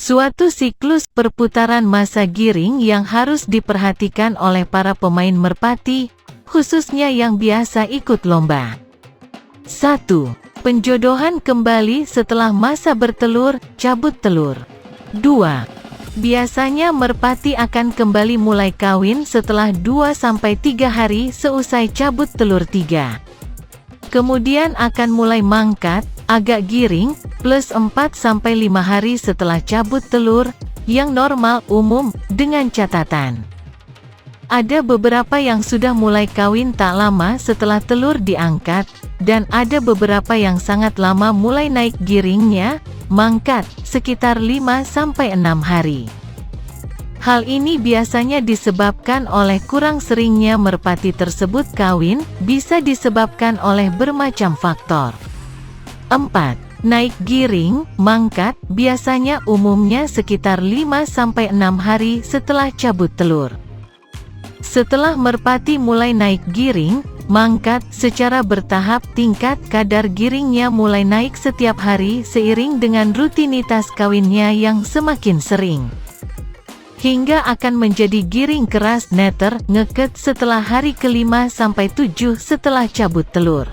Suatu siklus perputaran masa giring yang harus diperhatikan oleh para pemain merpati, khususnya yang biasa ikut lomba. 1. Penjodohan kembali setelah masa bertelur, cabut telur. 2. Biasanya merpati akan kembali mulai kawin setelah 2-3 hari seusai cabut telur 3. Kemudian akan mulai mangkat, agak giring, plus 4-5 hari setelah cabut telur, yang normal umum, dengan catatan. Ada beberapa yang sudah mulai kawin tak lama setelah telur diangkat, dan ada beberapa yang sangat lama mulai naik giringnya, mangkat, sekitar 5-6 hari. Hal ini biasanya disebabkan oleh kurang seringnya merpati tersebut kawin, bisa disebabkan oleh bermacam faktor. 4. Naik giring, mangkat, biasanya umumnya sekitar 5-6 hari setelah cabut telur. Setelah merpati mulai naik giring, mangkat, secara bertahap tingkat kadar giringnya mulai naik setiap hari seiring dengan rutinitas kawinnya yang semakin sering. Hingga akan menjadi giring keras neter, ngeket setelah hari ke-5-7 setelah cabut telur.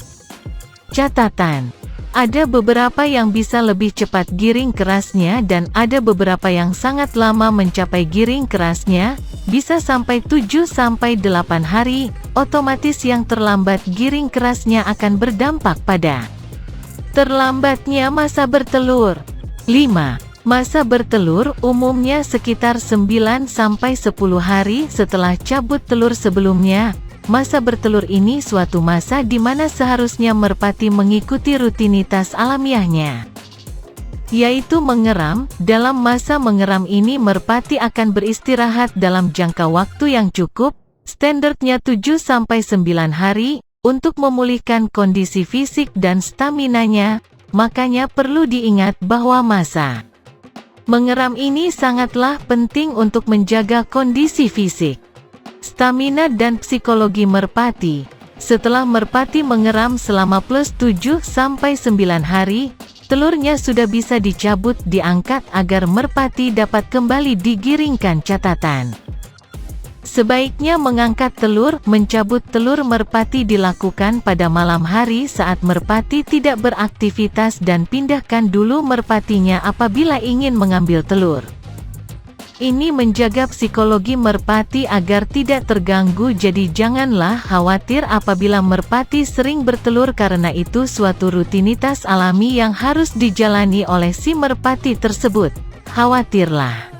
Catatan: ada beberapa yang bisa lebih cepat giring kerasnya dan ada beberapa yang sangat lama mencapai giring kerasnya, bisa sampai 7-8 hari, otomatis yang terlambat giring kerasnya akan berdampak pada terlambatnya masa bertelur. 5. Masa bertelur umumnya sekitar 9-10 hari setelah cabut telur sebelumnya. Masa bertelur ini suatu masa di mana seharusnya merpati mengikuti rutinitas alamiahnya, yaitu mengeram. Dalam masa mengeram ini merpati akan beristirahat dalam jangka waktu yang cukup, standarnya 7-9 hari, untuk memulihkan kondisi fisik dan staminanya. Makanya perlu diingat bahwa masa mengeram ini sangatlah penting untuk menjaga kondisi fisik, stamina dan psikologi merpati. Setelah merpati mengeram selama plus 7-9 hari, telurnya sudah bisa dicabut diangkat agar merpati dapat kembali digiringkan. Catatan: sebaiknya mengangkat telur, mencabut telur merpati dilakukan pada malam hari saat merpati tidak beraktivitas dan pindahkan dulu merpatinya apabila ingin mengambil telur. Ini menjaga psikologi merpati agar tidak terganggu, jadi janganlah khawatir apabila merpati sering bertelur karena itu suatu rutinitas alami yang harus dijalani oleh si merpati tersebut. Khawatirlah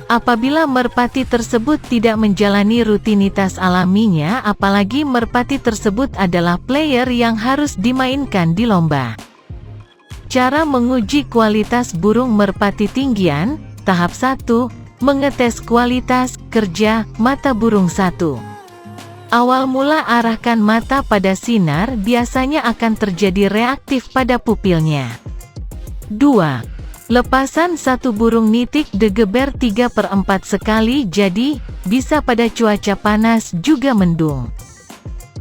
apabila merpati tersebut tidak menjalani rutinitas alaminya, apalagi merpati tersebut adalah player yang harus dimainkan di lomba. Cara menguji kualitas burung merpati tinggian. Tahap 1. Mengetes kualitas kerja mata burung 1. Awal mula arahkan mata pada sinar, biasanya akan terjadi reaktif pada pupilnya. 2. Lepasan satu burung nitik digeber 3/4 sekali, jadi bisa pada cuaca panas juga mendung.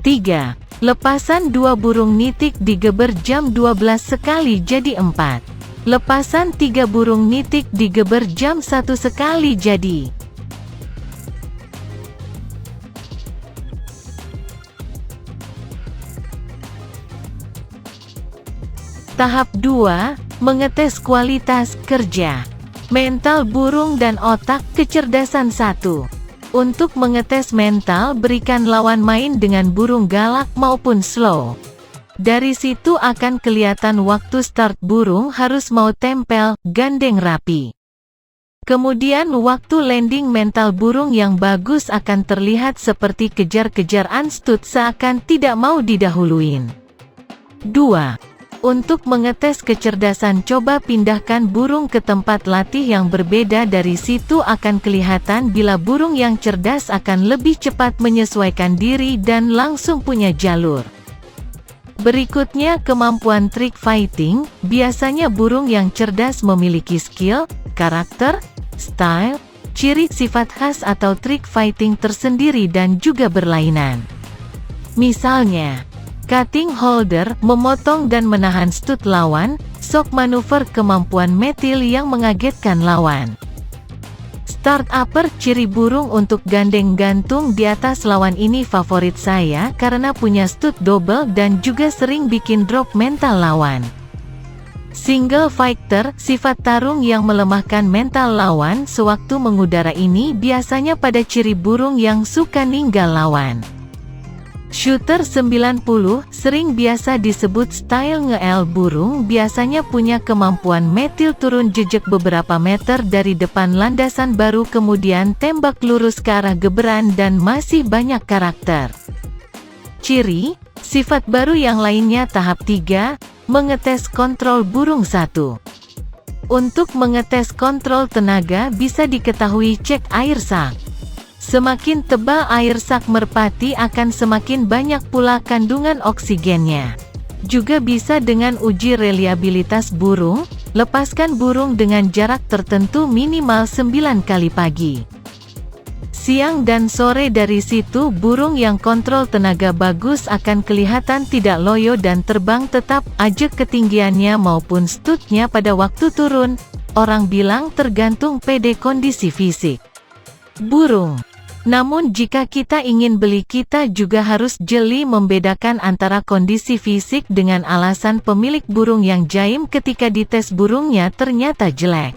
3. Lepasan 2 burung nitik digeber jam 12 sekali, jadi 4. Lepasan 3 burung nitik digeber jam 1 sekali, jadi tahap 2. Mengetes kualitas kerja mental burung dan otak kecerdasan 1. Untuk mengetes mental, berikan lawan main dengan burung galak maupun slow. Dari situ akan kelihatan waktu start burung harus mau tempel, gandeng rapi. Kemudian waktu landing mental burung yang bagus akan terlihat seperti kejar-kejar anstut seakan tidak mau didahuluin. 2. Untuk mengetes kecerdasan, coba pindahkan burung ke tempat latih yang berbeda. Dari situ akan kelihatan bila burung yang cerdas akan lebih cepat menyesuaikan diri dan langsung punya jalur. Berikutnya kemampuan trik fighting. Biasanya burung yang cerdas memiliki skill, karakter, style, ciri sifat khas atau trik fighting tersendiri dan juga berlainan. Misalnya, cutting holder, memotong dan menahan stud lawan, shock manuver, kemampuan metil yang mengagetkan lawan. Start upper, ciri burung untuk gandeng gantung di atas lawan ini favorit saya karena punya stud double dan juga sering bikin drop mental lawan. Single fighter, sifat tarung yang melemahkan mental lawan sewaktu mengudara ini biasanya pada ciri burung yang suka ninggal lawan. Shooter 90, sering biasa disebut style nge-L burung biasanya punya kemampuan metil turun jejak beberapa meter dari depan landasan baru kemudian tembak lurus ke arah geberan dan masih banyak karakter. Ciri, sifat baru yang lainnya tahap 3, mengetes kontrol burung 1. Untuk mengetes kontrol tenaga bisa diketahui cek air sak. Semakin tebal air sak merpati akan semakin banyak pula kandungan oksigennya. Juga bisa dengan uji reliabilitas burung, lepaskan burung dengan jarak tertentu minimal 9 kali pagi. Siang dan sore dari situ burung yang kontrol tenaga bagus akan kelihatan tidak loyo dan terbang tetap aja ketinggiannya maupun studnya pada waktu turun. Orang bilang tergantung PD kondisi fisik burung. Namun jika kita ingin beli kita juga harus jeli membedakan antara kondisi fisik dengan alasan pemilik burung yang jaim ketika dites burungnya ternyata jelek.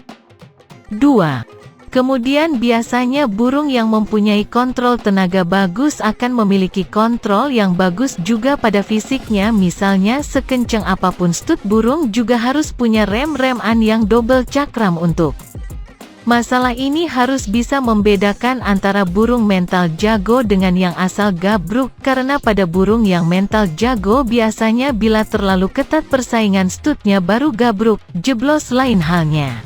2. Kemudian biasanya burung yang mempunyai kontrol tenaga bagus akan memiliki kontrol yang bagus juga pada fisiknya misalnya sekencang apapun stud burung juga harus punya rem-reman yang double cakram untuk. Masalah ini harus bisa membedakan antara burung mental jago dengan yang asal gabruk karena pada burung yang mental jago biasanya bila terlalu ketat persaingan studnya baru gabruk, jeblos lain halnya.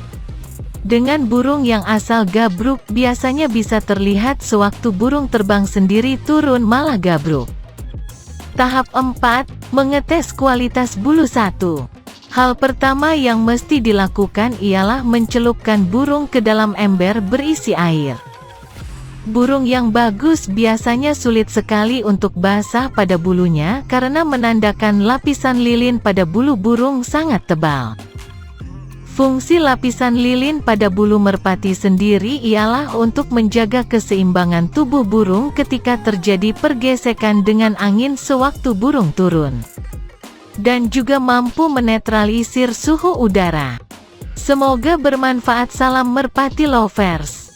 Dengan burung yang asal gabruk biasanya bisa terlihat sewaktu burung terbang sendiri turun malah gabruk. Tahap 4, mengetes kualitas bulu 1. Hal pertama yang mesti dilakukan ialah mencelupkan burung ke dalam ember berisi air. Burung yang bagus biasanya sulit sekali untuk basah pada bulunya karena menandakan lapisan lilin pada bulu burung sangat tebal. Fungsi lapisan lilin pada bulu merpati sendiri ialah untuk menjaga keseimbangan tubuh burung ketika terjadi pergesekan dengan angin sewaktu burung turun. Dan juga mampu menetralisir suhu udara. Semoga bermanfaat. Salam merpati lovers.